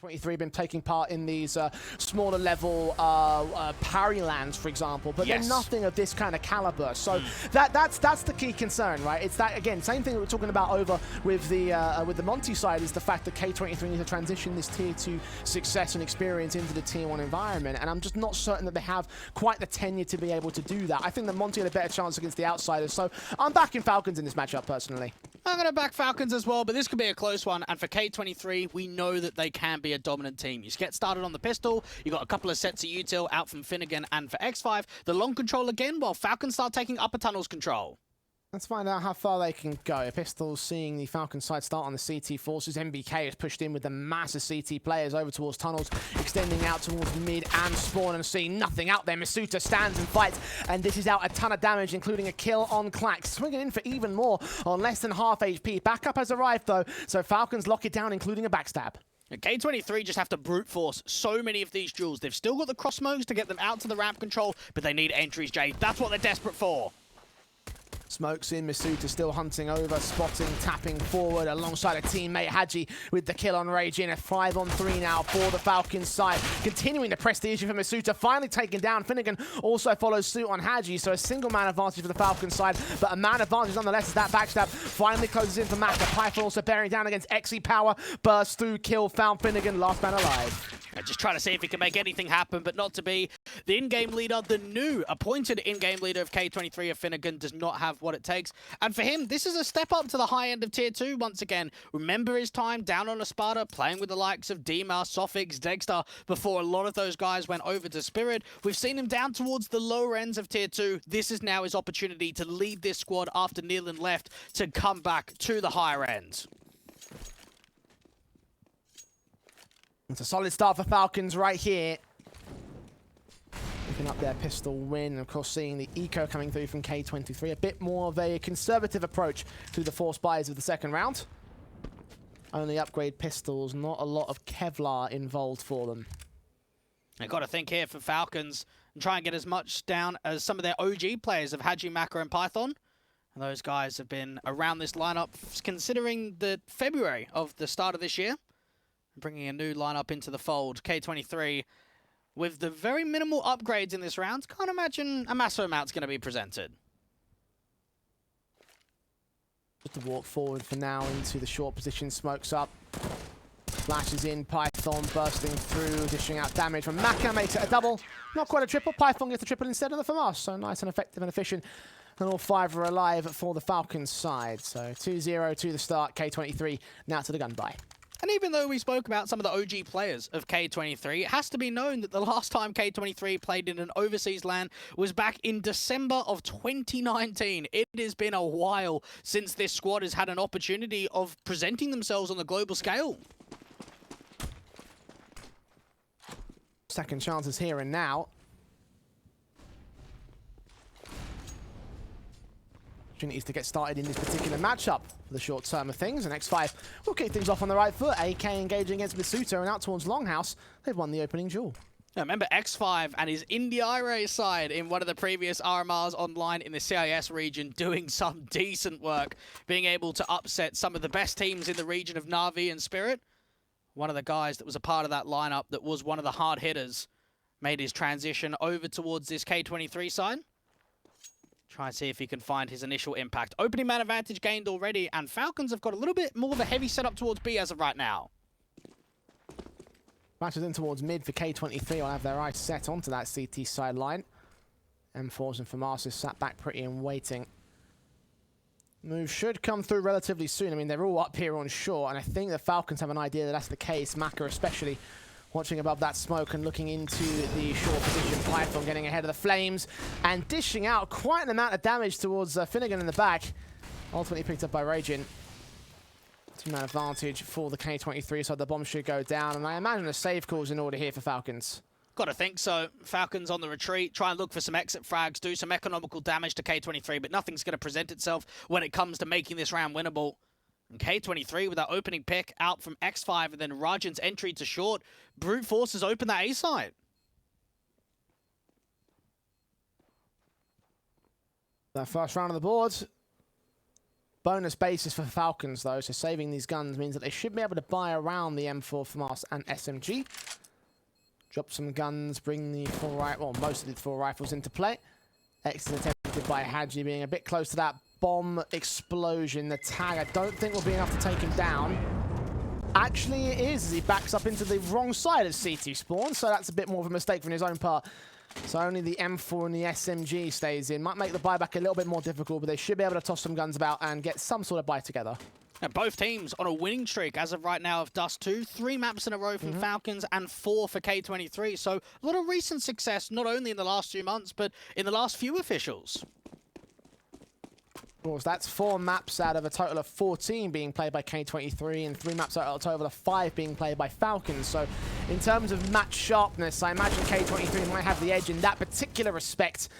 K23 been taking part in these smaller level parry lands, for example, but they're nothing of this kind of caliber. So that's the key concern, right? It's that, again, same thing that we're talking about over with the Monty side, is the fact that K23 need to transition this tier 2 success and experience into the tier 1 environment, and I'm just not certain that they have quite the tenure to be able to do that. I think that Monty had a better chance against the outsiders, so I'm backing Falcons in this matchup personally. I'm going to back Falcons as well, but this could be a close one. And for K23, we know that they can be a dominant team. You get started on the pistol. You got a couple of sets of util out from FinigaN and for X5. The long control again, while Falcons start taking upper tunnels control. Let's find out how far they can go. Pistols seeing the Falcon side start on the CT forces. MBK is pushed in with the massive CT players over towards tunnels, extending out towards mid and spawn, and seeing nothing out there. misutaaa stands and fights, and this is out a ton of damage, including a kill on Clack. Swinging in for even more on less than half HP. Backup has arrived though, so Falcons lock it down, including a backstab. K23 just have to brute force so many of these duels. They've still got the cross smokes to get them out to the ramp control, but they need entries, Jay. That's what they're desperate for. Smokes in, misutaaa still hunting over, spotting, tapping forward alongside a teammate, hAdji with the kill on Raging. A 5-on-3 now for the Falcons side. Continuing to press the issue for misutaaa, finally taken down. FinigaN also follows suit on hAdji, so a single man advantage for the Falcons side, but a man advantage nonetheless as that backstab finally closes in for Maka. Python also bearing down against xsepower, burst through, kill, found FinigaN, last man alive. Just trying to see if he can make anything happen, but not to be. The in-game leader, the new appointed in-game leader of K23 of FinigaN, does not have what it takes. And for him, this is a step up to the high end of Tier 2 once again. Remember his time down on Espada, playing with the likes of Dima, Sofix, Dexter, before a lot of those guys went over to Spirit. We've seen him down towards the lower ends of Tier 2. This is now his opportunity to lead this squad after Nealon left to come back to the higher ends. It's a solid start for Falcons right here. Picking up their pistol win, and of course seeing the eco coming through from K23. A bit more of a conservative approach to the force buys of the second round. Only upgrade pistols, not a lot of Kevlar involved for them. I've got to think here for Falcons and try and get as much down as some of their OG players of hAdji, Maka and Python. And those guys have been around this lineup considering the February of the start of this year. Bringing a new lineup into the fold. K23 with the very minimal upgrades in this round. Can't imagine a massive amount's going to be presented. Just a walk forward for now into the short position. Smokes up. Flashes in. Python bursting through. Dishing out damage from Maka. Makes it a double. Not quite a triple. Python gets a triple instead of the FAMAS. So nice and effective and efficient. And all 5 are alive for the Falcons side. So 2-0 to the start. K23 now to the gun buy. And even though we spoke about some of the OG players of K23, it has to be known that the last time K23 played in an overseas LAN was back in December of 2019. It has been a while since this squad has had an opportunity of presenting themselves on the global scale. Second chances here and now. Opportunities to get started in this particular matchup for the short term of things, and X5 will kick things off on the right foot. AK engaging against misutaaa and out towards Longhouse. They've won the opening duel. Now remember X5 and his India side in one of the previous RMRs online in the CIS region doing some decent work, being able to upset some of the best teams in the region of Na'Vi and Spirit. One of the guys that was a part of that lineup that was one of the hard hitters made his transition over towards this K23 side. Try and see if he can find his initial impact. Opening man advantage gained already, and Falcons have got a little bit more of a heavy setup towards B as of right now. Matches in towards mid for K23. Will have their eyes set onto that CT sideline. M4s and FAMAS sat back pretty and waiting. Move should come through relatively soon. I mean, they're all up here on shore, and I think the Falcons have an idea that that's the case. Maka especially watching above that smoke and looking into the short position. Python getting ahead of the flames and dishing out quite an amount of damage towards FinigaN in the back. Ultimately picked up by Raging. Two-man advantage for the K23, so the bomb should go down. And I imagine a save call's in order here for Falcons. Got to think so. Falcons on the retreat, try and look for some exit frags, do some economical damage to K23, but nothing's going to present itself when it comes to making this round winnable. And K23 with that opening pick out from X5 and then Rajan's entry to short. Brute Force has opened that A side. That first round on the board. bonus basis for Falcons, though, so saving these guns means that they should be able to buy around the M4 FAMAS and SMG. Drop some guns, bring the full rifle, well, most of the full rifles into play. Excellent attempted by hAdji, being a bit close to that bomb explosion. The tag, I don't think will be enough to take him down. Actually, it is, as he backs up into the wrong side of CT spawn, so that's a bit more of a mistake from his own part. So only the M4 and the SMG stays in. Might make the buyback a little bit more difficult, but they should be able to toss some guns about and get some sort of buy together. And both teams on a winning streak as of right now of Dust2. 3 maps in a row from Falcons and 4 for K23. So a lot of recent success, not only in the last few months, but in the last few officials. Of course, that's 4 maps out of a total of 14 being played by K23 and 3 maps out of a total of 5 being played by Falcons. So in terms of match sharpness, I imagine K23 might have the edge in that particular respect.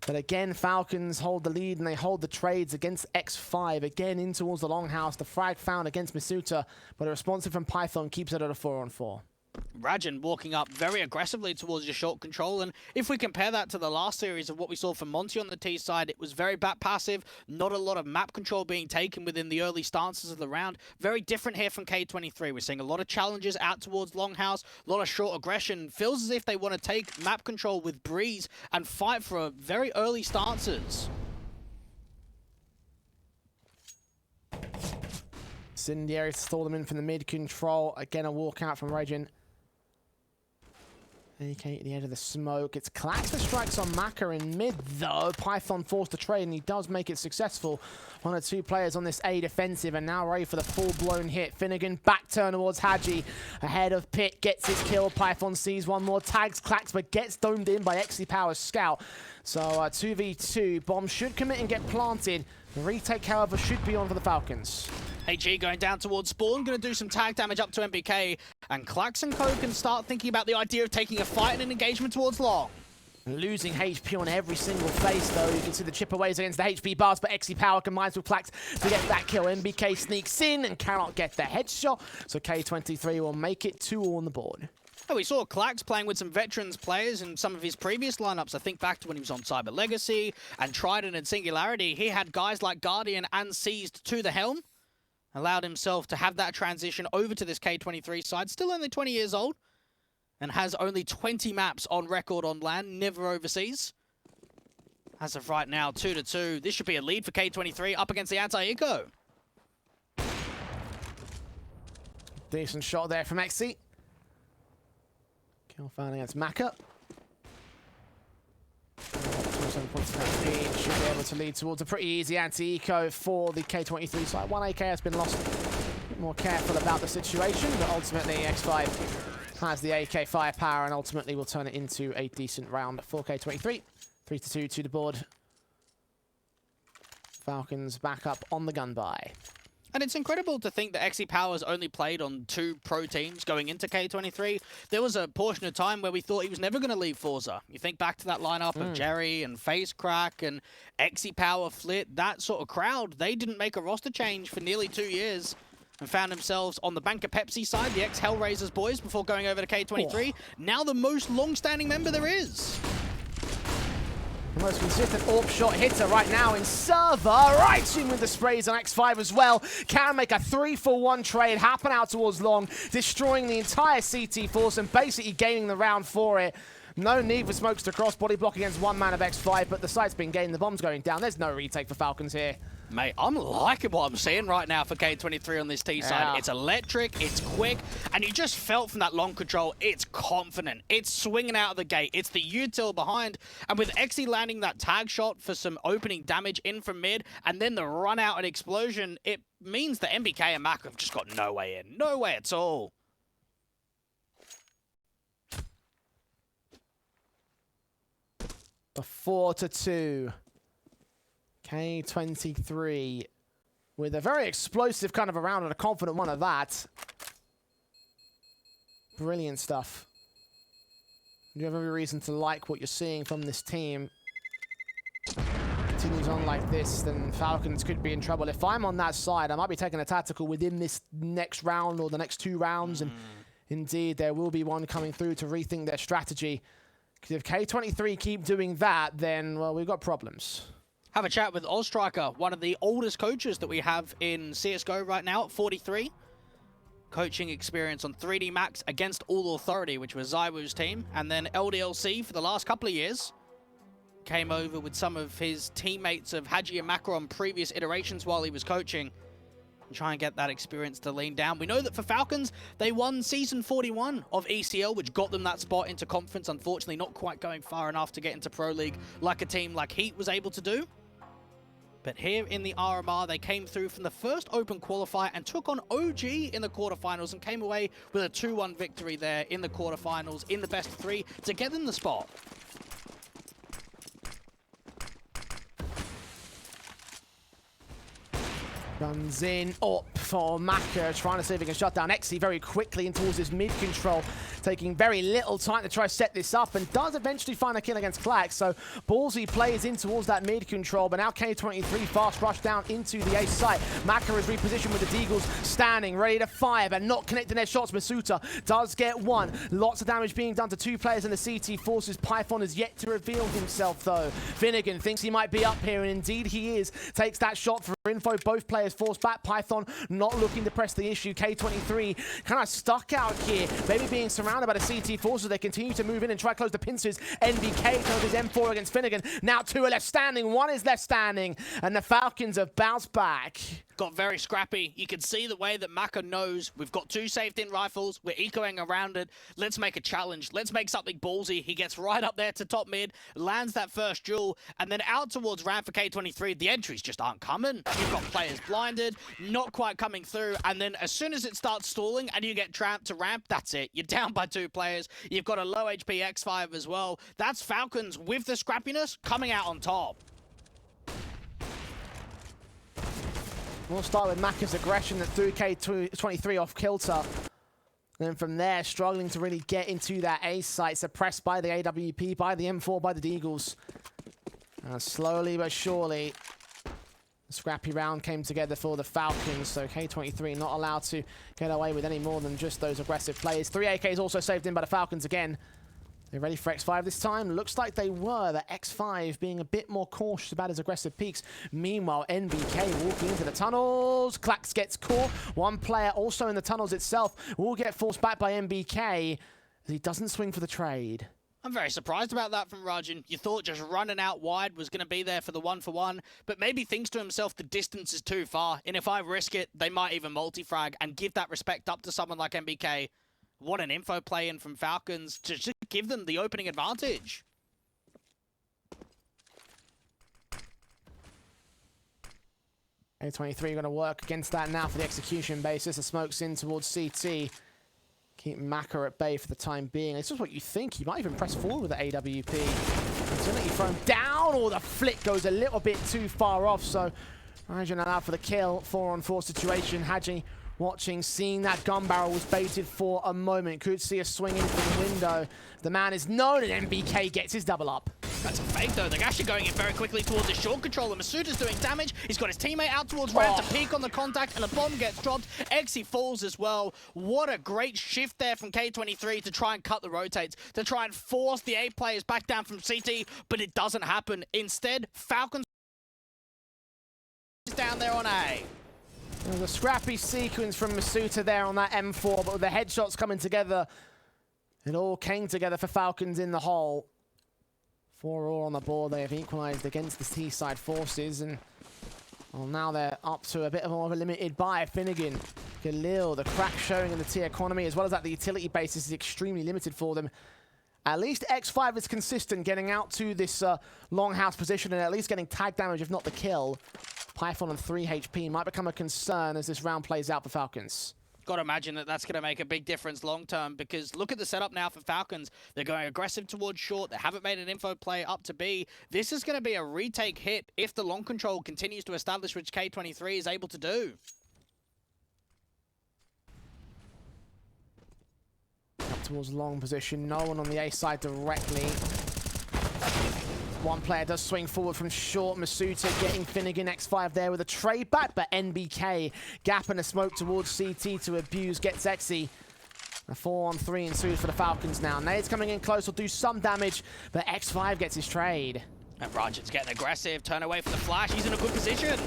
But again, Falcons hold the lead and they hold the trades against X5. Again, in towards the longhouse. The frag found against misutaaa, but a responsive from Python keeps it at a 4-on-4. Rajan walking up very aggressively towards your short control, and if we compare that to the last series of what we saw from Monty on the T side, it was very back passive, not a lot of map control being taken within the early stances of the round. Very different here from K23. We're seeing a lot of challenges out towards longhouse, a lot of short aggression. Feels as if they want to take map control with breeze and fight for very early stances. Incendiary to stall them in from the mid control. Again, a walkout from Rajan. AK at the edge of the smoke. It's Klax that strikes on Maka in mid, though. Python forced to trade, and he does make it successful. 1 or 2 players on this A defensive, and now ready for the full-blown hit. FinigaN back turn towards hAdji. Ahead of Pit, gets his kill. Python sees one more, tags Klax, but gets domed in by xsepower's scout. So 2v2. Bomb should commit and get planted. The retake, however, should be on for the Falcons. hAdji going down towards spawn, going to do some tag damage up to MBK, and Klax and Co can start thinking about the idea of taking a fight and an engagement towards long. Losing HP on every single face, though. You can see the chip-aways against the HP bars, but xsepower combines with Klax to get that kill. MBK sneaks in and cannot get the headshot, so K23 will make it 2 on the board. Oh, we saw Klax playing with some veterans players in some of his previous lineups. I think back to when he was on Cyber Legacy and Trident and Singularity. He had guys like Guardian and Seized to the helm. Allowed himself to have that transition over to this K23 side. Still only 20 years old. And has only 20 maps on record on LAN, never overseas. As of right now, 2-2. This should be a lead for K23 up against the anti-eco. Decent shot there from xse. Kill found against Maka. 27 points of HP. Should be able to lead towards a pretty easy anti-eco for the K23 side. 1 AK has been lost. A bit more careful about the situation, but ultimately X5 has the AK firepower and ultimately will turn it into a decent round for K23. 3-2 to the board. Falcons back up on the gun buy. And it's incredible to think that xsepower's only played on 2 pro teams going into K23. There was a portion of time where we thought he was never going to leave Forza. You think back to that lineup of Jerry and FaceCrack and xsepower, Flit, that sort of crowd. They didn't make a roster change for nearly 2 years and found themselves on the Banker Pepsi side, the ex-Hellraisers boys, before going over to K23. Now the most long-standing member there is. The most consistent AWP shot hitter right now in server. Right in with the sprays on X5 as well. Can make a 3-for-1 trade happen out towards long, destroying the entire CT force and basically gaining the round for it. No need for smokes to cross body block against 1 man of X5, but the site's been gained. The bomb's going down. There's no retake for Falcons here. Mate, I'm liking what I'm seeing right now for K23 on this T side. Yeah. It's electric, it's quick, and you just felt from that long control, it's confident. It's swinging out of the gate. It's the util behind. And with xse landing that tag shot for some opening damage in from mid, and then the run out and explosion, it means that MBK and Mac have just got no way in. No way at all. A 4-2. K23 with a very explosive kind of a round and a confident one of that. Brilliant stuff. You have every reason to like what you're seeing from this team. Continues on like this, then Falcons could be in trouble. If I'm on that side, I might be taking a tactical within this next round or the next 2 rounds, and indeed there will be one coming through to rethink their strategy. Because if K23 keep doing that, then, well, we've got problems. Have a chat with Ozstriker, one of the oldest coaches that we have in CSGO right now at 43. Coaching experience on 3D Max against All Authority, which was Zywoo's team, and then LDLC for the last couple of years. Came over with some of his teammates of hAdji and Maka on previous iterations while he was coaching. And try and get that experience to lean down. We know that for Falcons, they won Season 41 of ECL, which got them that spot into conference. Unfortunately, not quite going far enough to get into Pro League like a team like Heat was able to do. But here in the RMR, they came through from the first open qualifier and took on OG in the quarterfinals and came away with a 2-1 victory there in the quarterfinals in the best of 3 to get them the spot. Runs in up for Maka, trying to see if he can shut down xE very quickly in towards his mid control, taking very little time to try to set this up, and does eventually find a kill against Klax. So ballsy plays in towards that mid control, but now K23 fast rush down into the ace site. Maka is repositioned with the Deagles standing, ready to fire, but not connecting their shots. misutaaa does get one. Lots of damage being done to 2 players in the CT forces. Python is yet to reveal himself though. FinigaN thinks he might be up here, and indeed he is. Takes that shot for info. Both players forced back. Python not looking to press the issue. K23 kind of stuck out here, maybe being surrounded by the CT forces. They continue to move in and try to close the pincers. NBK throws his M4 against FinigaN. Now 2 are left standing, 1 is left standing, and the Falcons have bounced back. Got very scrappy. You can see the way that Maka knows we've got 2 saved-in rifles. We're ecoing around it. Let's make a challenge. Let's make something ballsy. He gets right up there to top mid, lands that first duel, and then out towards ramp for K23. The entries just aren't coming. You've got players blinded, not quite coming through, and then as soon as it starts stalling and you get trapped to ramp, that's it. You're down by 2 players. You've got a low HP X5 as well. That's Falcons with the scrappiness coming out on top. We'll start with Maka's aggression that threw K23 off kilter. Then from there, struggling to really get into that ace site, suppressed by the AWP, by the M4, by the Deagles. Slowly but surely, the scrappy round came together for the Falcons, so K23 not allowed to get away with any more than just those aggressive plays. 3 AKs also saved in by the Falcons again. They're ready for X5 this time? Looks like they were. The X5 being a bit more cautious about his aggressive peaks. Meanwhile, NBK walking into the tunnels. Klax gets caught. 1 player also in the tunnels itself will get forced back by NBK as he doesn't swing for the trade. I'm very surprised about that from Rajan. You thought just running out wide was going to be there for the 1-for-1, but maybe thinks to himself the distance is too far, and if I risk it, they might even multi-frag and give that respect up to someone like NBK. What an info play in from Falcons to just give them the opening advantage. K23 going to work against that now for the execution basis. The smoke's in towards CT. Keep Maka at bay for the time being. This is what you think. He might even press forward with the AWP. Utility thrown down, or the flick goes a little bit too far off. So Rajan out for the kill. 4-on-4 situation. hAdji watching, seeing that gun barrel was baited for a moment. Could see a swing in from the window. The man is known, and NBK gets his double up. That's a fake though. They're actually going in very quickly towards the short controller. misutaaa's doing damage. He's got his teammate out towards ramp to peek on the contact, and a bomb gets dropped. xE falls as well. What a great shift there from K23 to try and cut the rotates, to try and force the A players back down from CT, but it doesn't happen. Instead, Falcons is down there on A. There's a scrappy sequence from misutaaa there on that M4, but with the headshots coming together, it all came together for Falcons in the hole. 4 all on the board. They have equalized against the T-side forces, and well, now they're up to a bit more of a limited buy. FinigaN, Galil, the crack showing in the T economy, as well as that the utility basis is extremely limited for them. At least X5 is consistent, getting out to this longhouse position and at least getting tag damage, if not the kill. Python on 3 HP might become a concern as this round plays out for Falcons. Got to imagine that that's going to make a big difference long term, because look at the setup now for Falcons. They're going aggressive towards short. They haven't made an info play up to B. This is going to be a retake hit if the long control continues to establish, which K23 is able to do. Up towards long position. No one on the A side directly. 1 player does swing forward from short. misutaaa getting FinigaN X5 there with a trade back, but NBK gap and a smoke towards CT to abuse, gets xE. A 4-on-3 ensues for the Falcons now. Nade's coming in close, will do some damage, but X5 gets his trade. And Rajan's getting aggressive, turn away for the flash, he's in a good position.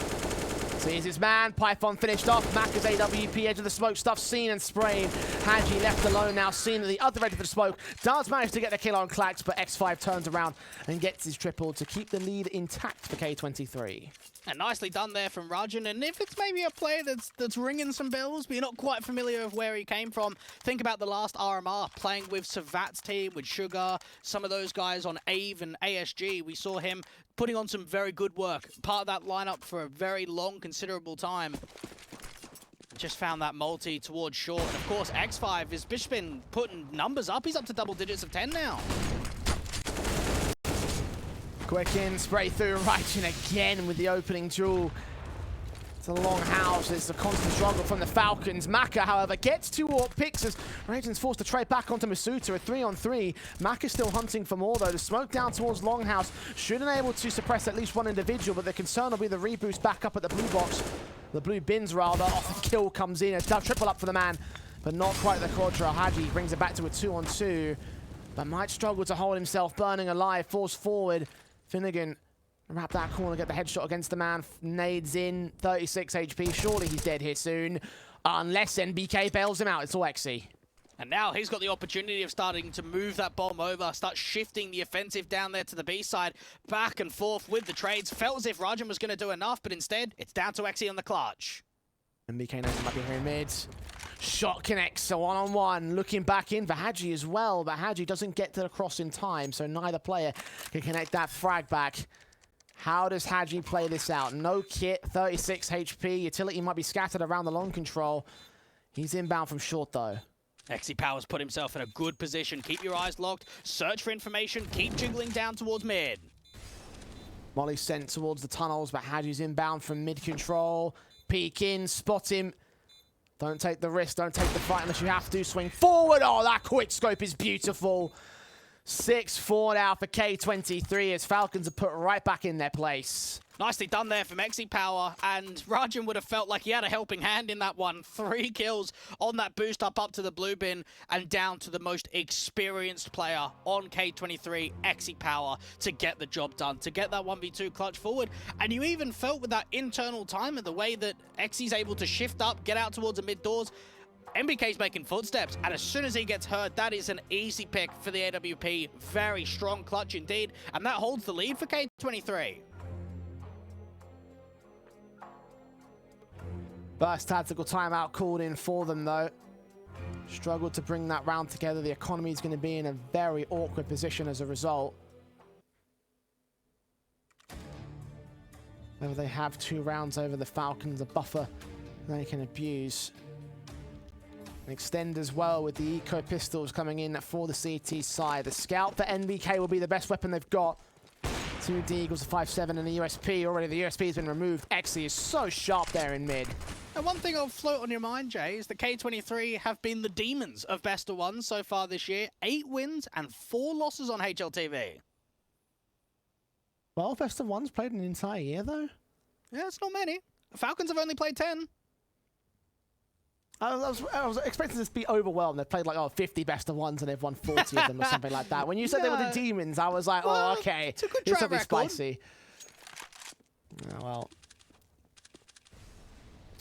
Sees his man, Python finished off, Macca's AWP, edge of the smoke, stuff seen and sprayed. hAdji left alone now, seen at the other end of the smoke. Does manage to get the kill on Klax, but X5 turns around and gets his triple to keep the lead intact for K23. And nicely done there from Rajan. And if it's maybe a player that's ringing some bells, but you're not quite familiar with where he came from, think about the last RMR, playing with Savat's team, with Sugar, some of those guys on AVE and ASG. We saw him putting on some very good work. Part of that lineup for a very long, considerable time. Just found that multi towards short. And of course, X5 has just been putting numbers up. He's up to double digits of 10 now. Quick in, spray through, right in again with the opening duel. It's a long house, it's a constant struggle from the Falcons. Maka, however, gets two AWP picks as Rajan's forced to trade back onto misutaaa, a 3-on-3. Maka's still hunting for more though. The smoke down towards Longhouse should enable to suppress at least one individual, but the concern will be the reboost back up at the blue box. The blue bins rather, off the kill comes in, a triple up for the man, but not quite the quadra. hAdji brings it back to a 2-on-2, but might struggle to hold himself burning alive, forced forward. FinigaN wrap that corner, get the headshot against the man. Nades in, 36 HP. Surely he's dead here soon. Unless NBK bails him out. It's all XE. And now he's got the opportunity of starting to move that bomb over, start shifting the offensive down there to the B side, back and forth with the trades. Felt as if Rajan was going to do enough, but instead, it's down to XE on the clutch. NBK knows he might be here in mid. Shot connects, so one-on-one. Looking back in for hAdji as well, but hAdji doesn't get to the cross in time, so neither player can connect that frag back. How does hAdji play this out? No kit, 36 HP. Utility might be scattered around the long control. He's inbound from short, though. xsepower's put himself in a good position. Keep your eyes locked, search for information, keep jiggling down towards mid. Molly sent towards the tunnels, but hAdji's inbound from mid control. Peek in, spot him. Don't take the risk, don't take the fight unless you have to. Swing forward. Oh, that quick scope is beautiful. 6-4 now for K23 as Falcons are put right back in their place. Nicely done there from xsepower, and Rajan would have felt like he had a helping hand in that one. 3 kills on that boost up to the blue bin and down to the most experienced player on K23, xsepower, to get the job done, to get that 1v2 clutch forward. And you even felt with that internal timer, the way that Xe's able to shift up, get out towards the mid doors. NBK's making footsteps, and as soon as he gets hurt, that is an easy pick for the AWP. Very strong clutch indeed, and that holds the lead for K23. Burst tactical timeout called in for them, though. Struggled to bring that round together. The economy is going to be in a very awkward position as a result. Whether they have 2 rounds over the Falcons, a buffer they can abuse. And extend as well with the eco pistols coming in for the CT side. The scout for NBK will be the best weapon they've got. 2 deagles, a 5.7 and a USP. Already the USP has been removed. XE is so sharp there in mid. And one thing I'll float on your mind, Jay, is the K23 have been the demons of best of ones so far this year. 8 wins and 4 losses on HLTV. Well, best of ones played an entire year, though. Yeah, it's not many. The Falcons have only played 10. I was expecting this to be overwhelmed. They've played like 50 best of ones and they've won 40 of them or something like that. When you said they were the demons, I was like, well, oh, okay. It's a good This track will be record. spicy. Oh, well.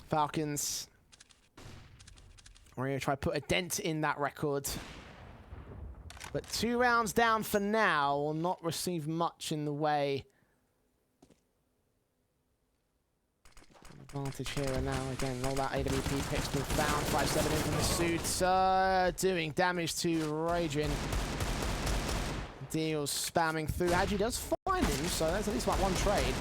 Falcons. We're going to try to put a dent in that record. But 2 rounds down for now will not receive much in the way. Advantage here and now. Again, all that AWP picks been found. 5.7 in from the suits. Doing damage to Rajan. Deals spamming through. hAdji does find him, so that's at least like 1 trade.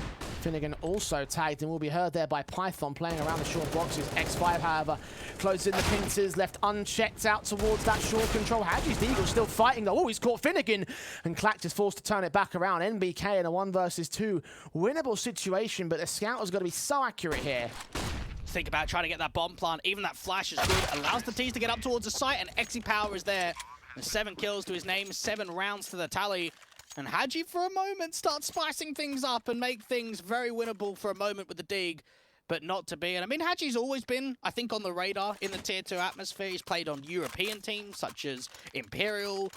FinigaN also tagged and will be heard there by Python playing around the short boxes. X5, however, closes in the pincers, left unchecked out towards that short control. hAdji's Deagle still fighting though. Oh, he's caught FinigaN, and Klax is forced to turn it back around. NBK in a 1 versus 2 winnable situation, but the scout has got to be so accurate here. Think about trying to get that bomb plant. Even that flash is good. Allows the T's to get up towards the site, and xsepower is there. And 7 kills to his name, 7 rounds to the tally. And hAdji, for a moment, starts spicing things up and make things very winnable for a moment with the dig. but not to be. And I mean, hAdji's always been, I think, on the radar in the Tier 2 atmosphere. He's played on European teams such as Imperial,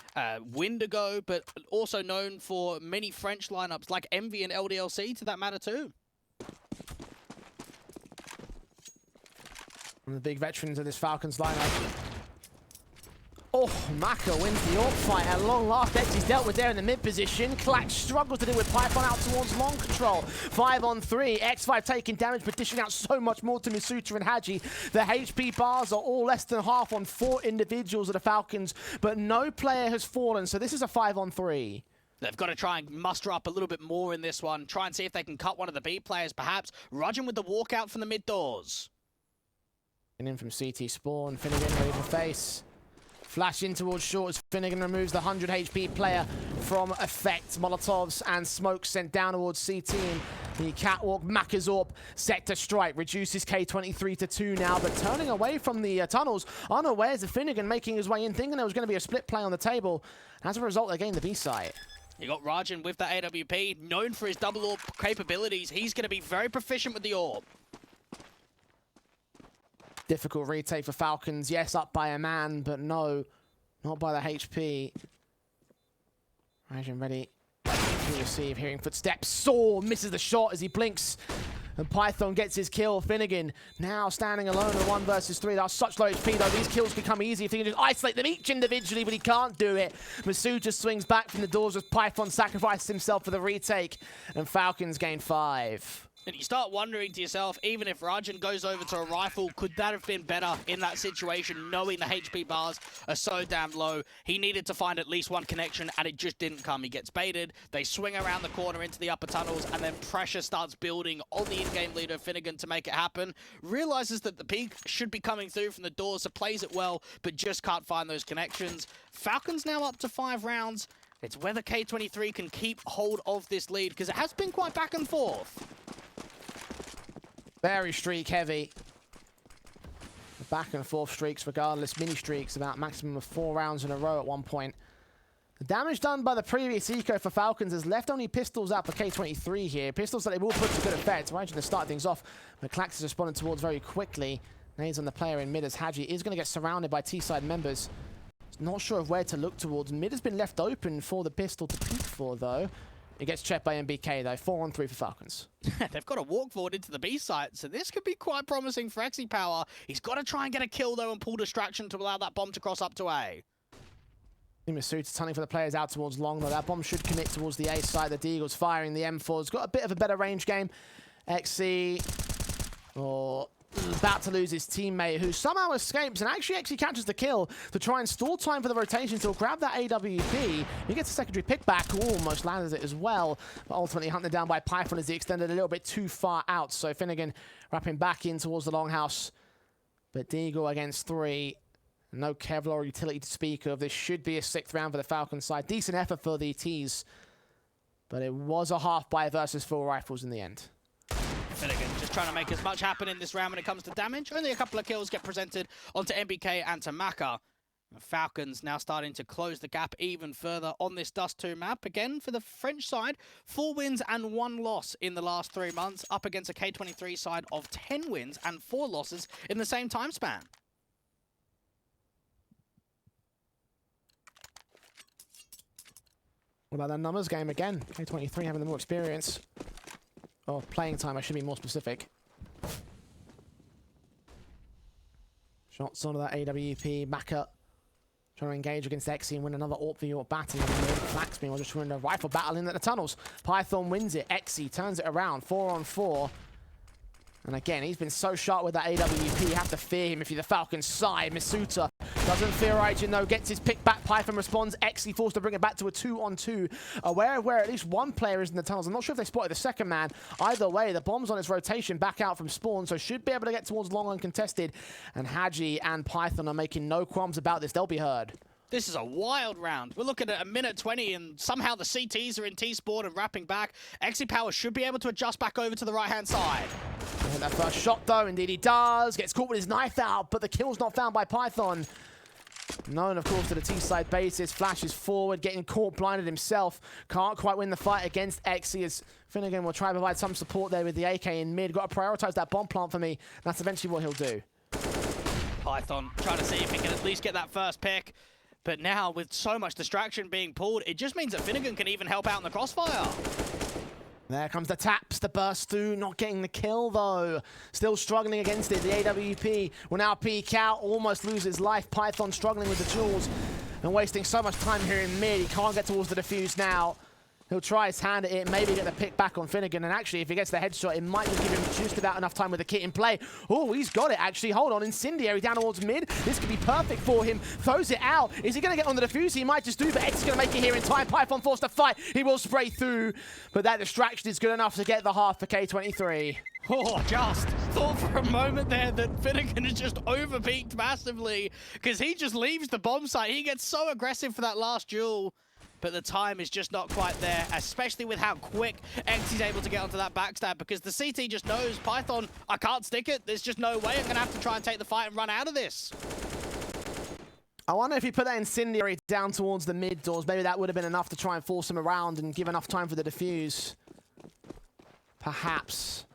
Windigo, but also known for many French lineups like Envy and LDLC, to that matter too. One of the big veterans of this Falcons lineup. Oh, Maka wins the AWP fight at long last. xse's dealt with there in the mid position. Clack struggles to deal with Python out towards long control. 5 on 3. X5 taking damage, but dishing out so much more to misutaaa and hAdji. The HP bars are all less than half on 4 individuals of the Falcons, but no player has fallen, so this is a 5 on 3. They've got to try and muster up a little bit more in this one. Try and see if they can cut one of the B players, perhaps. Rudging with the walkout from the mid doors. And in from CT spawn. FinigaN ready for face. Flash in towards short as FinigaN removes the 100 HP player from effect. Molotovs and smoke sent down towards CT. And the catwalk Makazorp set to strike. Reduces K23 to 2 now, but turning away from the tunnels, unawares of FinigaN making his way in, thinking there was going to be a split play on the table. As a result, they gained the B site. You got Rajan with that AWP, known for his double AWP capabilities. He's going to be very proficient with the AWP. Difficult retake for Falcons. Yes, up by a man, but no, not by the HP. Rajan ready to receive, hearing footsteps. Saw misses the shot as he blinks, and Python gets his kill. FinigaN now standing alone in a 1 versus 3. They are such low HP though. These kills can come easy if he can just isolate them each individually, but he can't do it. misutaaa swings back from the doors as Python sacrifices himself for the retake, and Falcons gain 5. And you start wondering to yourself, even if Rajan goes over to a rifle, could that have been better in that situation, knowing the HP bars are so damn low? He needed to find at least one connection, and it just didn't come. He gets baited, they swing around the corner into the upper tunnels, and then pressure starts building on the in-game leader, FinigaN, to make it happen. Realizes that the peak should be coming through from the doors, so plays it well, but just can't find those connections. Falcons now up to 5 rounds. It's whether K23 can keep hold of this lead, because it has been quite back and forth. Very streak heavy. The back and forth streaks regardless. Mini streaks about maximum of 4 rounds in a row at one point. The damage done by the previous eco for Falcons has left only pistols out for K23 here. Pistols that they will put to good effect. Rajan to start things off, but Clax is responding towards very quickly. Nades on the player in mid as hAdji is going to get surrounded by T-side members. Not sure of where to look towards. Mid has been left open for the pistol to peek for though. It gets checked by MBK though. 4 on 3 for Falcons. They've got to walk forward into the B site, so this could be quite promising for xsepower. He's got to try and get a kill though and pull distraction to allow that bomb to cross up to A. misutaaa tunneling for the players out towards long though. That bomb should commit towards the A side. The Deagle's firing the M4's got a bit of a better range game. xe about to lose his teammate, who somehow escapes, and actually catches the kill to try and stall time for the rotation. So he'll grab that AWP. He gets a secondary pick back, almost lands it as well, but ultimately hunted down by Python as he extended a little bit too far out. So FinigaN wrapping back in towards the longhouse, but Deagle against 3. No Kevlar utility to speak of. This should be a 6th round for the Falcons side. Decent effort for the T's, but it was a half buy versus 4 rifles in the end. FinigaN just trying to make as much happen in this round when it comes to damage. Only a couple of kills get presented onto MBK and to Maka. The Falcons now starting to close the gap even further on this Dust2 map. Again, for the French side, 4 wins and 1 loss in the last 3 months, up against a K23 side of 10 wins and 4 losses in the same time span. What about that numbers game again? K23 having the more experience. Or playing time, I should be more specific. Shots onto that AWP. Maka trying to engage against xe and win another AWP v AWP battle. Flax meanwhile just winning a rifle battle in the tunnels. Python wins it. xe turns it around. 4 on 4. And again, he's been so sharp with that AWP. You have to fear him if you're the Falcons side. misutaaa doesn't fear Rajan though. Gets his pick back. Python responds. xe forced to bring it back to a 2 on 2. Aware of where at least one player is in the tunnels. I'm not sure if they spotted the second man. Either way, the bomb's on its rotation back out from spawn, so should be able to get towards long uncontested. And hAdji and Python are making no qualms about this. They'll be heard. This is a wild round. We're looking at a minute 20, and somehow the CTs are in T-spawn and wrapping back. xsepower should be able to adjust back over to the right-hand side. And that first shot, though, indeed he does. Gets caught with his knife out, but the kill's not found by Python. Known, of course, to the T-side basis, flashes forward, getting caught blinded himself. Can't quite win the fight against xE as FinigaN will try to provide some support there with the AK in mid. Got to prioritize that bomb plant for me. That's eventually what he'll do. Python trying to see if he can at least get that first pick. But now, with so much distraction being pulled, it just means that FinigaN can even help out in the crossfire. There comes the taps, the burst through, not getting the kill though. Still struggling against it. The AWP will now peek out, almost lose his life. Python struggling with the jewels and wasting so much time here in mid. He can't get towards the defuse now. He'll try his hand at it, maybe get the pick back on FinigaN, and actually if he gets the headshot, it might just give him just about enough time with the kit in play. Oh, he's got it actually. Hold on, Incendiary down towards mid. This could be perfect for him. Throws it out. Is he going to get on the defuse? He might just do, but X is going to make it here in time. Python forced to fight. He will spray through, but that distraction is good enough to get the half for K23. Oh, just thought for a moment there that FinigaN has just overpeaked massively because he just leaves the bomb site. He gets so aggressive for that last duel. But the time is just not quite there, especially with how quick X is able to get onto that backstab, because the CT just knows, Python, I can't stick it. There's just no way. I'm going to have to try and take the fight and run out of this. I wonder if he put that Incendiary down towards the mid doors, maybe that would have been enough to try and force him around and give enough time for the defuse. Perhaps.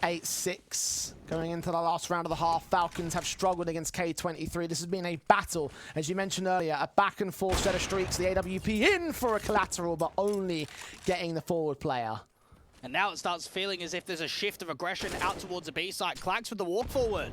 8-6 going into the last round of the half. Falcons have struggled against K23. This has been a battle, as you mentioned earlier, a back and forth set of streaks. The AWP in for a collateral, but only getting the forward player. And now it starts feeling as if there's a shift of aggression out towards the B site. Clax with the walk forward.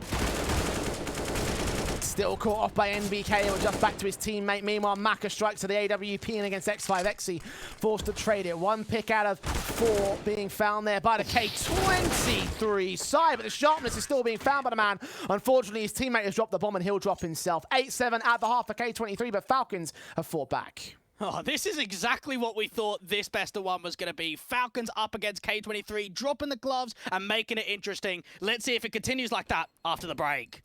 Still caught off by NBK and just back to his teammate. Meanwhile, Maka strikes to the AWP and against X5. xE forced to trade it. One pick out of 4 being found there by the K23 side, but the sharpness is still being found by the man. Unfortunately, his teammate has dropped the bomb and he'll drop himself. 8-7 at the half for K23, but Falcons have fought back. Oh, this is exactly what we thought this best of 1 was going to be. Falcons up against K23, dropping the gloves and making it interesting. Let's see if it continues like that after the break.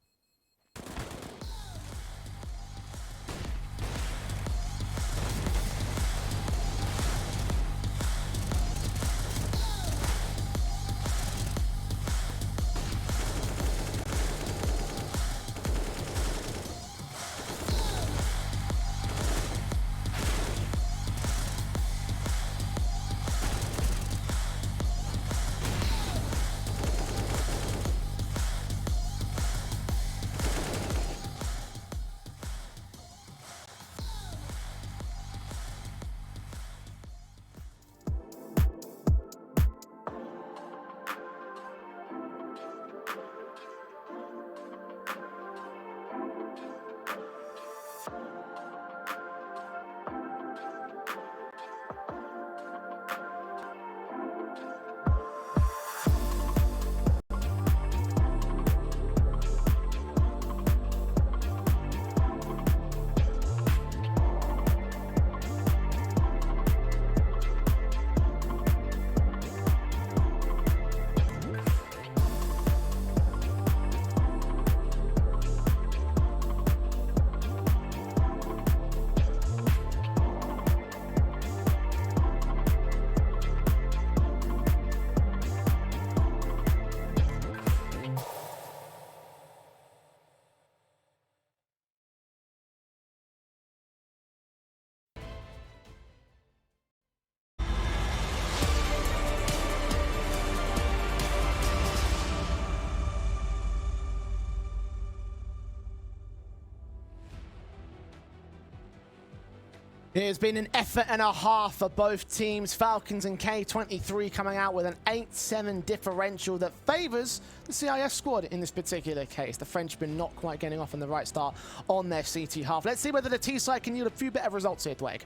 It has been an effort and a half for both teams. Falcons and K23 coming out with an 8-7 differential that favours the CIS squad in this particular case. The Frenchman not quite getting off on the right start on their CT half. Let's see whether the T side can yield a few better results here, Dweg.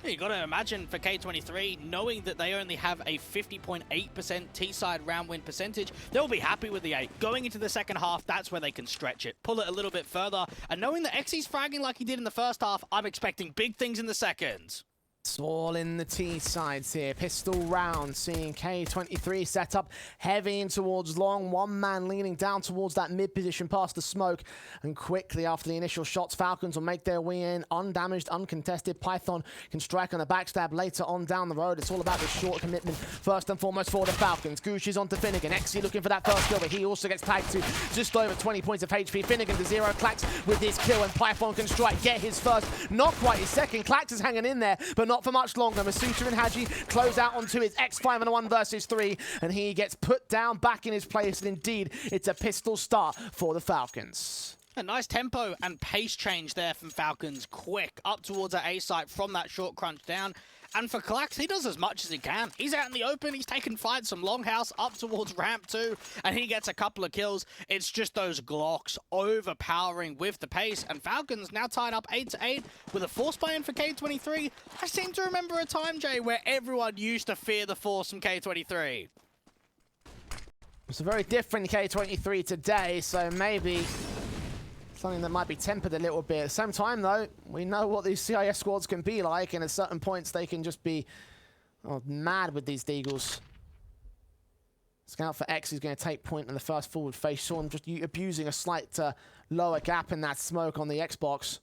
You got to imagine for K23, knowing that they only have a 50.8% T-side round win percentage, they'll be happy with the 8. Going into the second half, that's where they can stretch it, pull it a little bit further, and knowing that xE's fragging like he did in the first half, I'm expecting big things in the second. It's all in the T sides here. Pistol round, seeing K23 set up, heavy in towards long. One man leaning down towards that mid position past the smoke. And quickly after the initial shots, Falcons will make their way in. Undamaged, uncontested. Python can strike on a backstab later on down the road. It's all about the short commitment, first and foremost for the Falcons. Gooch is onto FinigaN. xE looking for that first kill, but he also gets tagged to just over 20 points of HP. FinigaN to 0. Klax with his kill, and Python can strike, get his first, not quite his second. Klax is hanging in there, but not for much longer. misutaaa and hAdji close out onto his X5 and a 1 versus 3, and he gets put down back in his place, and indeed, it's a pistol start for the Falcons. A nice tempo and pace change there from Falcons. Quick, up towards that A site from that short crunch down. And for Klax, he does as much as he can. He's out in the open, he's taking fights from Longhouse up towards ramp 2, and he gets a couple of kills. It's just those Glocks overpowering with the pace, and Falcons now tied up 8-8 with a force buy-in for K23. I seem to remember a time, Jay, where everyone used to fear the force from K23. It's a very different K23 today, so maybe something that might be tempered a little bit. At the same time, though, we know what these CIS squads can be like, and at certain points they can just be mad with these deagles. Scout for X is going to take point in the first forward face. Saw him just abusing a slight lower gap in that smoke on the Xbox.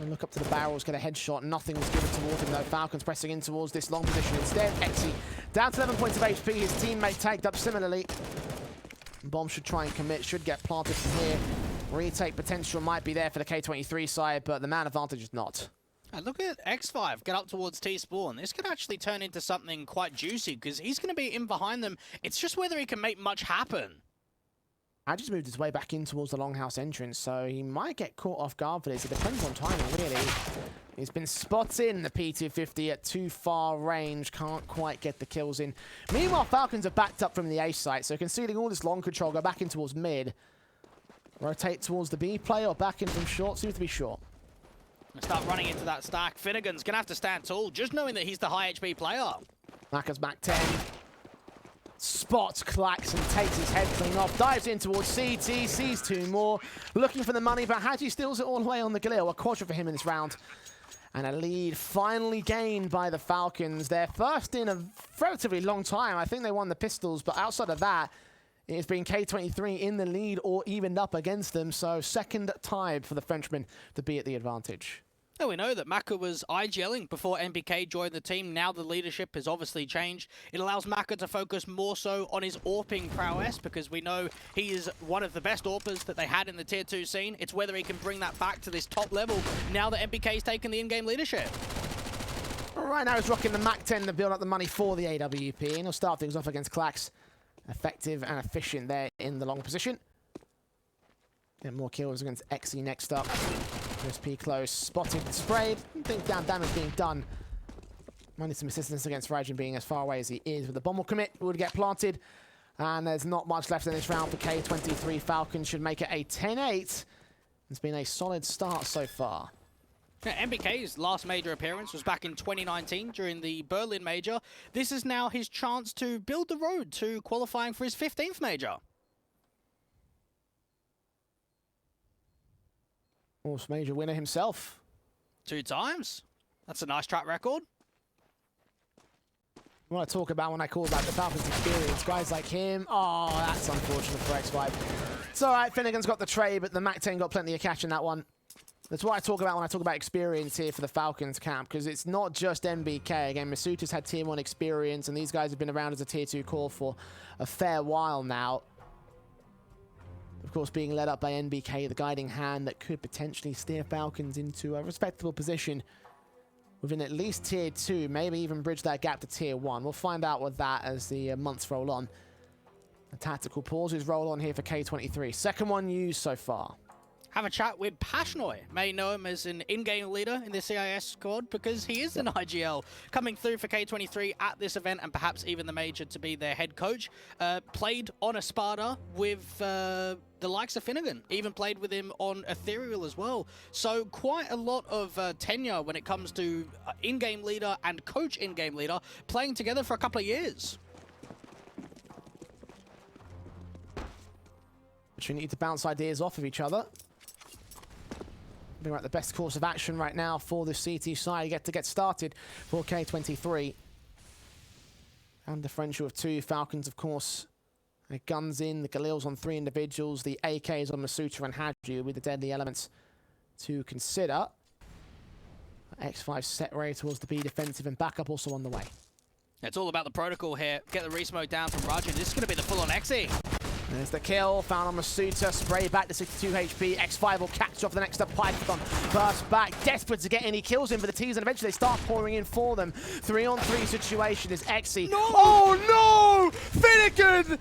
And look up to the barrels, get a headshot. Nothing was given towards him, though. Falcons pressing in towards this long position instead. xE down to 11 points of HP. His teammate tagged up similarly. Bomb should try and commit, should get planted from here. Retake potential might be there for the K23 side, but the man advantage is not. And look at X5 get up towards T-Spawn. This could actually turn into something quite juicy, because he's going to be in behind them. It's just whether he can make much happen. I just moved his way back in towards the Longhouse entrance, so he might get caught off guard for this. It depends on timing, really. He's been spotted in the P250 at too far range. Can't quite get the kills in. Meanwhile, Falcons are backed up from the A site, so conceding all this long control, go back in towards mid. Rotate towards the B play or back in from short. Seems to be short. Start running into that stack. FinigaN's going to have to stand tall, just knowing that he's the high HP player. Macca's back 10. Spots Klax and takes his head clean off. Dives in towards CT. Sees 2 more. Looking for the money, but hAdji steals it all the way on the Galil. A quadra for him in this round. And a lead finally gained by the Falcons. Their first in a relatively long time. I think they won the pistols, but outside of that, it's been K23 in the lead or evened up against them, so second time for the Frenchman to be at the advantage. Now we know that Macca was IGLing before NBK joined the team. Now the leadership has obviously changed. It allows Macca to focus more so on his AWPing prowess, because we know he is one of the best AWPers that they had in the Tier 2 scene. It's whether he can bring that back to this top level now that NBK's taken the in-game leadership. Right now he's rocking the Mac 10 to build up the money for the AWP, and he'll start things off against Klax. Effective and efficient there in the long position. Get more kills against xE next up. USP close, spotted, sprayed. I think damage being done. Might need some assistance against Rajin being as far away as he is. But the bomb will commit, would get planted. And there's not much left in this round for K23. Falcons should make it a 10-8. It's been a solid start so far. Yeah, NBK's last major appearance was back in 2019 during the Berlin Major. This is now his chance to build the road to qualifying for his 15th major. Fourth major winner himself. 2 times. That's a nice track record. What I talk about when I call back the Falcons experience, guys like him. Oh, that's unfortunate for X5. It's all right, FinigaN's got the trade, but the Mac 10 got plenty of cash in that one. That's what I talk about when I talk about experience here for the Falcons camp, because it's not just NBK. Again, misutaaa's had Tier 1 experience, and these guys have been around as a Tier 2 core for a fair while now. Of course, being led up by NBK, the guiding hand that could potentially steer Falcons into a respectable position within at least Tier 2, maybe even bridge that gap to Tier 1. We'll find out with that as the months roll on. The tactical pauses roll on here for K23. Second one used so far. Have a chat with Pashnoi. May know him as an in-game leader in the CIS squad, because he is an IGL coming through for K23 at this event, and perhaps even the major to be their head coach. Played on a Sparta with the likes of FinigaN, even played with him on Ethereal as well. So quite a lot of tenure when it comes to in-game leader and coach in-game leader, playing together for a couple of years. Opportunity to bounce ideas off of each other. Being like the best course of action right now for the CT side. You get started for K23. And differential of 2. Falcons, of course, their guns in. The Galil's on 3 individuals. The AKs on misutaaa and hAdji with the deadly elements to consider. X5 set ready towards the B defensive and backup also on the way. It's all about the protocol here. Get the re-smoke down from Raju. This is going to be the full-on xe. There's the kill, found on misutaaa, spray back to 62 HP. X5 will catch off the next up Python. Burst back, desperate to get any kills in for the T's, and eventually they start pouring in for them. 3-on-3 situation is xe. No! Oh no! FinigaN!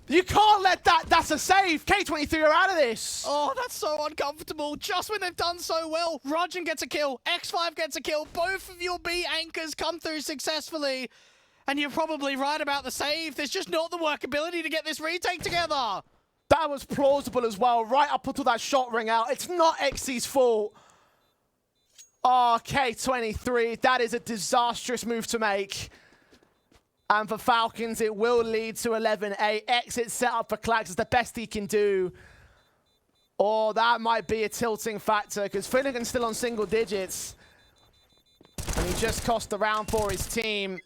You can't let that, that's a save. K23 are out of this. Oh, that's so uncomfortable. Just when they've done so well. Rajin gets a kill, X5 gets a kill. Both of your B anchors come through successfully. And you're probably right about the save. There's just not the workability to get this retake together. That was plausible as well, right up until that shot rang out. It's not xe's fault. Oh, K23, that is a disastrous move to make. And for Falcons, it will lead to 11-8. Exit set up for Clax is the best he can do. Or that might be a tilting factor, because FinigaN's still on single digits. And he just cost the round for his team.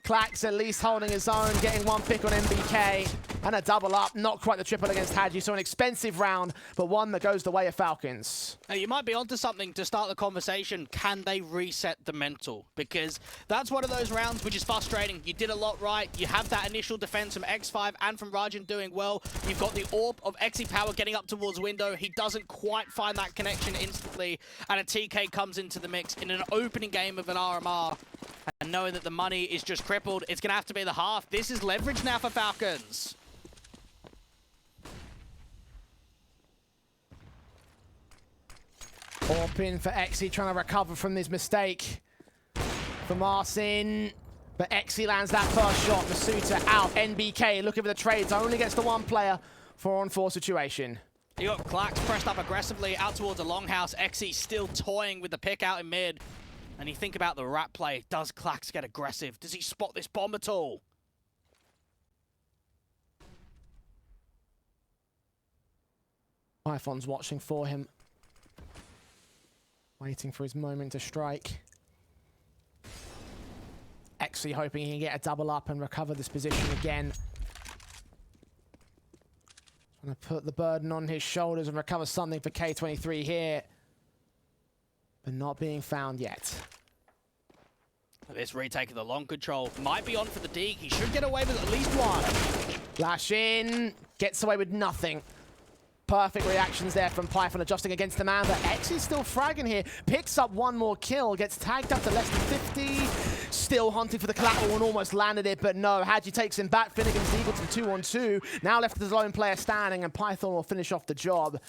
Clax at least holding his own, getting 1 pick on MBK. And a double up, not quite the triple against hAdji. So an expensive round, but one that goes the way of Falcons. Now, you might be onto something to start the conversation. Can they reset the mental? Because that's one of those rounds which is frustrating. You did a lot right. You have that initial defense from X5 and from Rajin doing well. You've got the AWP of xsepower getting up towards window. He doesn't quite find that connection instantly. And a TK comes into the mix in an opening game of an RMR. And knowing that the money is just crippled, it's going to have to be the half. This is leverage now for Falcons. AWP in for xe, trying to recover from this mistake. For Marcin. But xe lands that first shot. misutaaa out. NBK looking for the trades. Only gets the 1 player. 4-on-4 situation. You got Clax pressed up aggressively out towards a longhouse. xe still toying with the pick out in mid. And you think about the rat play. Does Clax get aggressive? Does he spot this bomb at all? Python's watching for him. Waiting for his moment to strike. xe hoping he can get a double up and recover this position again. Trying to put the burden on his shoulders and recover something for K23 here. But not being found yet. This retake of the long control might be on for the dig. He should get away with at least 1. Flash in. Gets away with nothing. Perfect reactions there from Python adjusting against the man, but xe's still fragging here. Picks up 1 more kill, gets tagged up to less than 50. Still hunting for the collateral and almost landed it, but no. hAdji takes him back. FinigaN's eagle to 2-on-2. Now left with his lone player standing, and Python will finish off the job.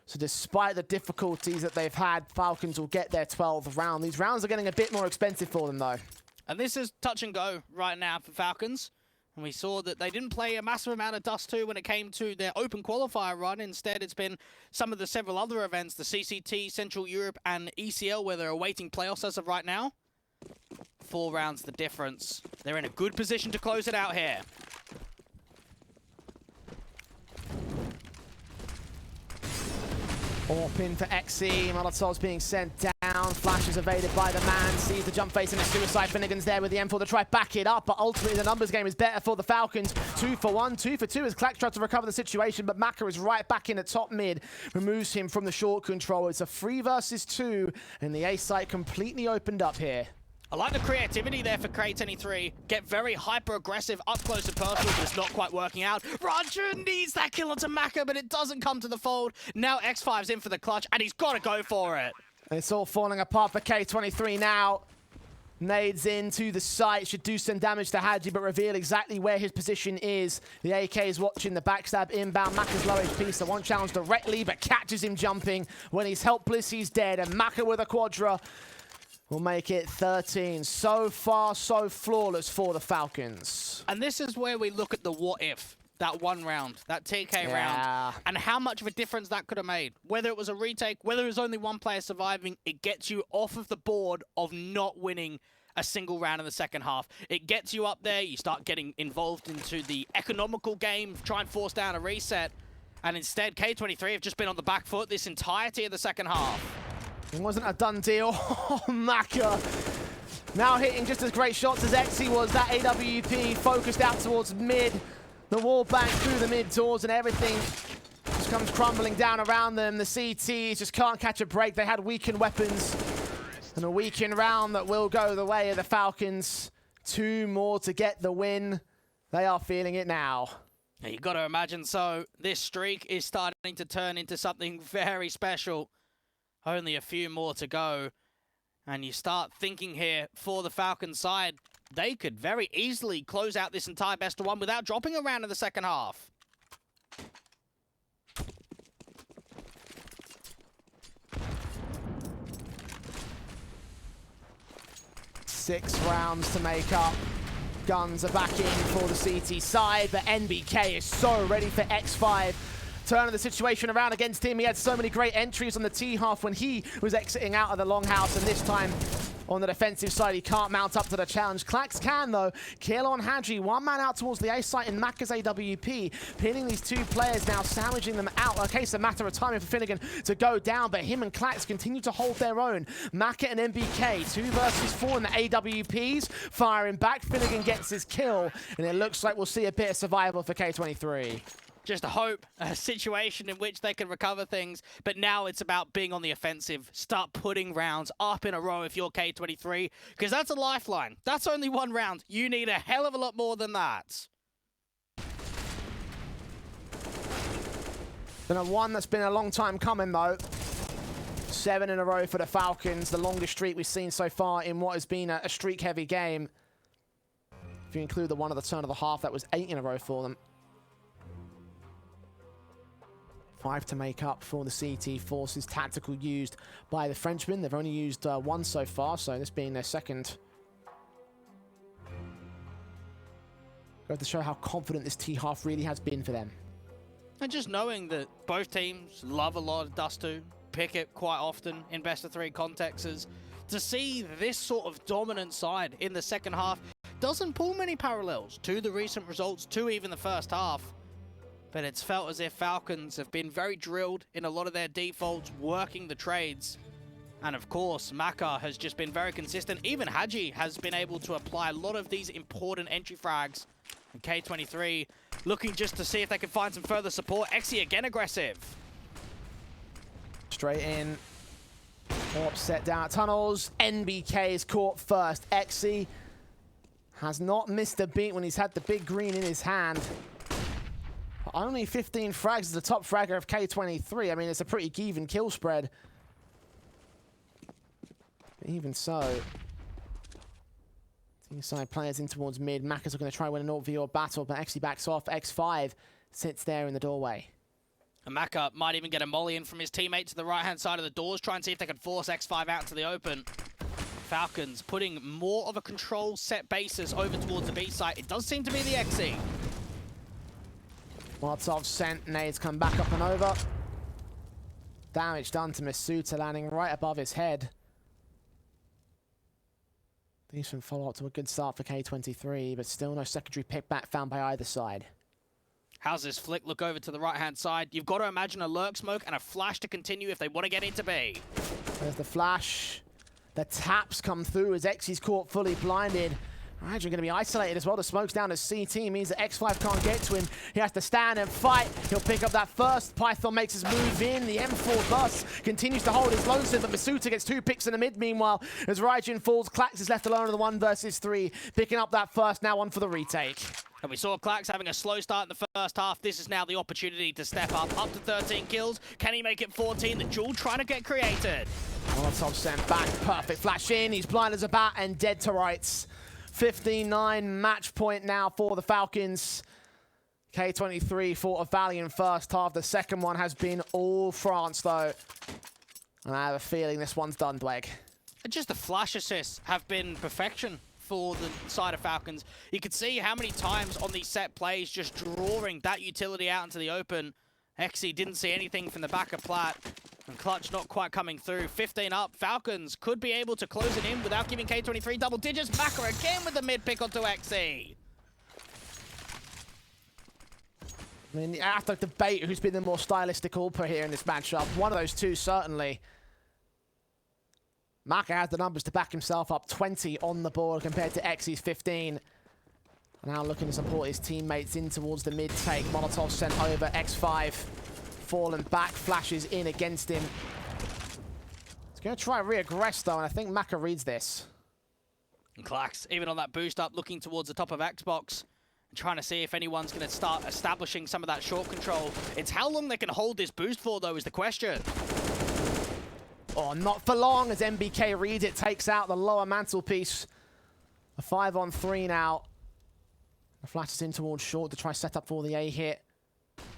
So despite the difficulties that they've had, Falcons will get their 12th round. These rounds are getting a bit more expensive for them, though. And this is touch and go right now for Falcons. And we saw that they didn't play a massive amount of Dust2 when it came to their open qualifier run. Instead, it's been some of the several other events, the CCT, Central Europe, and ECL, where they're awaiting playoffs as of right now. 4 rounds the difference. They're in a good position to close it out here. AWP in for xe. Molotov's being sent down. Flash is evaded by the man. Sees the jump face and a suicide. FinigaN's there with the M4 to try back it up, but ultimately the numbers game is better for the Falcons. 2 for 1, 2 for 2 as Clax tries to recover the situation, but Maka is right back in at top mid. Removes him from the short control. It's a 3 versus 2, and the A site completely opened up here. I like the creativity there for K23. Get very hyper-aggressive, up close and personal, but it's not quite working out. Raju needs that kill onto Maka, but it doesn't come to the fold. Now X5's in for the clutch, and he's got to go for it. And it's all falling apart for K23 now. Nades into the site, should do some damage to hAdji, but reveal exactly where his position is. The AK is watching the backstab inbound. Maka's low HP, so 1 challenge directly, but catches him jumping. When he's helpless, he's dead, and Maka with a quadra will make it 13. So far, so flawless for the Falcons. And this is where we look at the what if. That 1 round, that TK round, and how much of a difference that could have made. Whether it was a retake, whether it was only 1 player surviving, it gets you off of the board of not winning a single round in the second half. It gets you up there, you start getting involved into the economical game, try and force down a reset, And instead, K23 have just been on the back foot this entirety of the second half. It wasn't a done deal. Oh, Maka. Now hitting just as great shots as xE was. That AWP focused out towards mid. The wall bank through the mid doors and everything just comes crumbling down around them. The CTs just can't catch a break. They had weakened weapons and a weakened round that will go the way of the Falcons. 2 more to get the win. They are feeling it now. Yeah, you got to imagine so. This streak is starting to turn into something very special. Only a few more to go. And you start thinking here for the Falcons side, they could very easily close out this entire best of 1 without dropping a round in the second half. Six rounds to make up. Guns are back in for the CT side, but NBK is so ready for X5. Turning the situation around against him. He had so many great entries on the T half when he was exiting out of the longhouse, and this time on the defensive side, he can't mount up to the challenge. Klax can, though. Kill on hAdji. 1 man out towards the A site in Maka's AWP. Pinning these 2 players now, sandwiching them out. Okay, it's a matter of timing for FinigaN to go down, but him and Klax continue to hold their own. Maka and NBK, 2 versus 4 in the AWPs. Firing back, FinigaN gets his kill, and it looks like we'll see a bit of survival for K23. Just a hope, a situation in which they can recover things. But now it's about being on the offensive. Start putting rounds up in a row if you're K23, because that's a lifeline. That's only 1 round. You need a hell of a lot more than that. Been a one that's been a long time coming, though. 7 in a row for the Falcons, the longest streak we've seen so far in what has been a streak-heavy game. If you include the one at the turn of the half, that was 8 in a row for them. 5 to make up for the CT forces. Tactical used by the Frenchmen. They've only used 1 so far, so this being their second. Go to show how confident this T half really has been for them. And just knowing that both teams love a lot of Dust2, pick it quite often in best of 3 contexts, to see this sort of dominant side in the second half doesn't pull many parallels to the recent results, to even the first half. But it's felt as if Falcons have been very drilled in a lot of their defaults, working the trades. And of course, Maka has just been very consistent. Even hAdji has been able to apply a lot of these important entry frags. And K23 looking just to see if they can find some further support. xE again aggressive. Straight in. Upset down at tunnels. NBK is caught first. xE has not missed a beat when he's had the big green in his hand. Only 15 frags is the top fragger of K23. I mean, it's a pretty even kill spread. Even so, inside players in towards mid. Maka's looking to try win an alt-v-or battle, but xE backs off. X5 sits there in the doorway. And Maka might even get a molly in from his teammate to the right-hand side of the doors, try and see if they can force X5 out to the open. Falcons putting more of a control set basis over towards the B site. It does seem to be the xE. Molotov sent, nades come back up and over. Damage done to misutaaa, landing right above his head. Decent follow-up to a good start for K23, but still no secondary pick back found by either side. How's this flick look over to the right-hand side? You've got to imagine a lurk smoke and a flash to continue if they want to get into B. There's the flash. The taps come through as xE's caught fully blinded. Ha'dji going to be isolated as well. The smoke's down to CT, means that X5 can't get to him. He has to stand and fight. He'll pick up that first. Python makes his move in. The M4 bus continues to hold his lonesome, but misutaaa gets 2 picks in the mid. Meanwhile, as hAdji falls, Klax is left alone in the 1 versus 3. Picking up that first, now on for the retake. And we saw Klax having a slow start in the first half. This is now the opportunity to step up to 13 kills. Can he make it 14? The duel trying to get created. Molotov sent back. Perfect flash in. He's blind as a bat and dead to rights. 15-9 match point now for the Falcons. K23 fought a valiant first half. The second one has been all France, though. And I have a feeling this one's done, Dweg. And just the flash assists have been perfection for the side of Falcons. You could see how many times on these set plays just drawing that utility out into the open. xE didn't see anything from the back of Plat. And Clutch not quite coming through. 15 up. Falcons could be able to close it in without giving K23 double digits. Maka again with the mid pick onto xE. I mean, you have to debate who's been the more stylistic AWPer here in this matchup. One of those two, certainly. Maka has the numbers to back himself up. 20 on the board compared to x's 15. Now looking to support his teammates in towards the mid-take. Molotov sent over. X5 fallen back, flashes in against him. He's going to try and re-aggress, though, and I think Maka reads this. And Klax, even on that boost up, looking towards the top of Xbox. Trying to see if anyone's going to start establishing some of that short control. It's how long they can hold this boost for, though, is the question. Oh, not for long as MBK reads it, takes out the lower mantelpiece. A 5-on-3 now. The flashes in towards short to try set up for the A hit.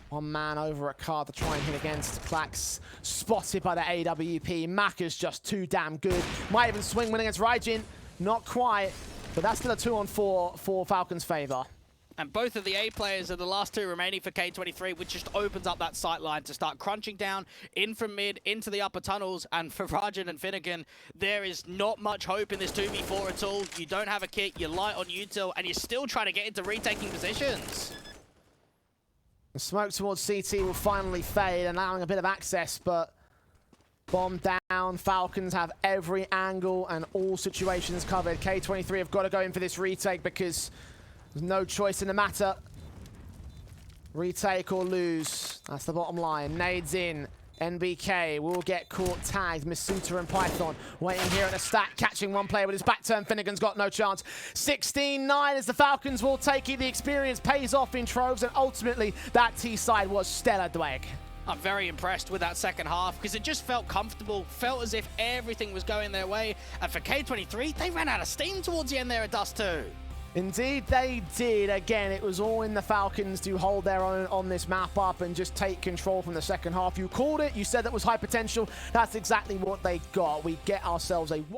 One man over a card to try and hit against. Klax spotted by the AWP. Maka's just too damn good. Might even swing win against Raijin. Not quite, but that's still a 2-on-4 for Falcons' favor. And both of the A players are the last two remaining for K23, which just opens up that sight line to start crunching down in from mid into the upper tunnels. And for Rajan and FinigaN, there is not much hope in this 2v4 at all. You don't have a kit, you're light on util, and you're still trying to get into retaking positions. The smoke towards CT will finally fade, allowing a bit of access, but bomb down. Falcons have every angle and all situations covered. K23 have got to go in for this retake because there's no choice in the matter. Retake or lose. That's the bottom line. Nades in. NBK will get caught tagged. misutaaa and Python waiting here at the stack, catching one player with his back turn. FinigaN's got no chance. 16-9 as the Falcons will take it. The experience pays off in troves, and ultimately that T-side was stellar, Dweg. I'm very impressed with that second half because it just felt comfortable, felt as if everything was going their way. And for K23, they ran out of steam towards the end there at Dust2. Indeed, they did. Again, it was all in the Falcons to hold their own on this map up and just take control from the second half. You called it. You said that was high potential. That's exactly what they got. We get ourselves a